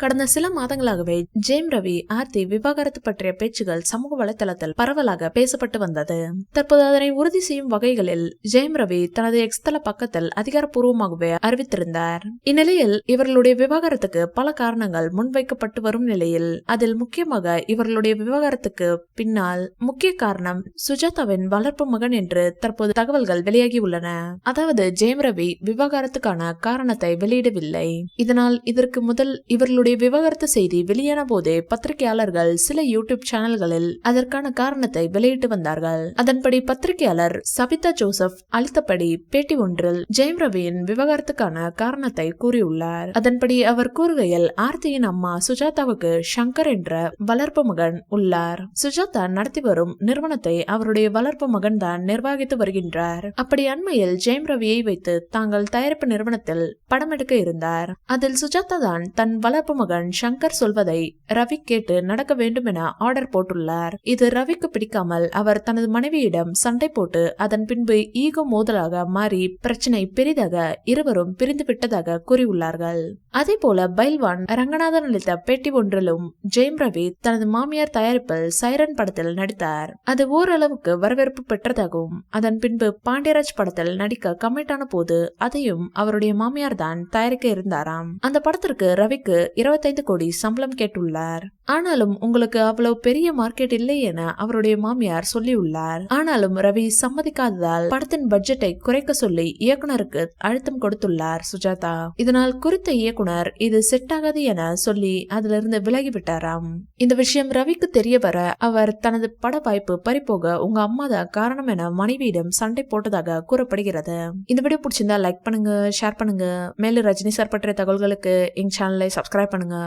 கடந்த சில மாதங்களாகவே ஜெயம் ரவி ஆர்த்தி விவாகரத்து பற்றிய பேச்சுகள் சமூக வலைதளத்தில் பரவலாக பேசப்பட்டு வந்தது. தற்போது அதனை உறுதி செய்யும் வகைகளில் ஜெயம் ரவி தனது எக்ஸ் தள பக்கத்தில் அதிகாரப்பூர்வமாகவே அறிவித்திருந்தார். இந்நிலையில் இவர்களுடைய விவாகரத்துக்கு பல காரணங்கள் முன்வைக்கப்பட்டு வரும் நிலையில் அதில் முக்கியமாக இவர்களுடைய விவாகரத்துக்கு பின்னால் முக்கிய காரணம் சுஜாதாவின் வளர்ப்பு மகன் என்று தற்போது தகவல்கள் வெளியாகியுள்ளன. அதாவது ஜெயம் ரவி விவாகரத்துக்கான காரணத்தை வெளியிடவில்லை. இதனால் இதற்கு முதல் இவர்களுடைய விவாகரத்து செய்தி வெளியான போதே பத்திரிகையாளர்கள் சில யூடியூப் சேனல்களில் அதற்கான காரணத்தை வெளியிட்டு வந்தார்கள். அதன்படி பத்திரிகையாளர் சபிதா ஜோசப் அளித்தபடி பேட்டி ஒன்றில் ஜெயம் ரவியின் விவாகரத்துக்கான காரணத்தை கூறியுள்ளார். அதன்படி அவர் கூறுகையில், ஆர்த்தியின் அம்மா சுஜாதாவுக்கு சங்கர் என்ற வளர்ப்பு மகன் உள்ளார். சுஜாதா நடத்தி வரும் நிறுவனத்தை அவருடைய வளர்ப்பு மகன் தான் நிர்வகித்து வருகின்றார். அப்படி அண்மையில் ஜெயம் ரவியை வைத்து தாங்கள் தயாரிப்பு நிறுவனத்தில் படம் எடுக்க இருந்தார். அதில் சுஜாதா தான் தன் வளர்ப்பு மகன் சங்கர் சொல்வதை ரவி கேட்டு நடக்க வேண்டும் என ஆர்டர் போட்டுள்ளார். இது ரவிக்கு பிடிக்காமல் அவர் தனது மனைவியிடம் சண்டை போட்டு அதன் பின்பு ஈகோ மோதலாக மாறி பிரச்சனை பெரிதாக இருவரும் பிரிந்து விட்டதாக கூறியுள்ளார்கள். அதே போல பைல்வான் ரங்கநாதன் அளித்த பேட்டி ஒன்றிலும் ஜெயம் ரவி தனது மாமியார் தயாரிப்பில் சைரன் படத்தில் நடித்தார். அது ஓரளவுக்கு வரவேற்பு பெற்றதாகவும் அதன் பின்பு பாண்டியராஜ் படத்தில் நடிக்க கமிட் ஆன போது அதையும் அவருடைய மாமியார் தான் தயாரிக்க இருந்தாராம். அந்த படத்திற்கு ரவிக்கு 25 கோடி சம்பளம் கேட்டுள்ளார். ஆனாலும் உங்களுக்கு அவ்வளவு பெரிய மார்க்கெட் இல்லை என அவருடைய மாமியார் சொல்லியுள்ளார். ஆனாலும் ரவி சம்மதிக்காததால் படத்தின் பட்ஜெட்டை குறைக்க சொல்லி இயக்குனருக்கு அழுத்தம் கொடுத்துள்ளார் சுஜாதா. இதனால் குறித்த இயக்குனர் இது செட் ஆகாது என சொல்லி அதிலிருந்து விலகிவிட்டாராம். இந்த விஷயம் ரவிக்கு தெரிய வர அவர் தனது பட வாய்ப்பு பறிப்போக உங்க அம்மா தான் காரணம் என மனைவியிடம் சண்டை போட்டதாக கூறப்படுகிறது. இந்த வீடியோ பிடிச்சிருந்தா லைக் பண்ணுங்க, ஷேர் பண்ணுங்க. மேலும் ரஜினி சார் பற்றிய தகவல்களுக்கு எங்க சேனலை சப்ஸ்கிரைப் பண்ணுங்க.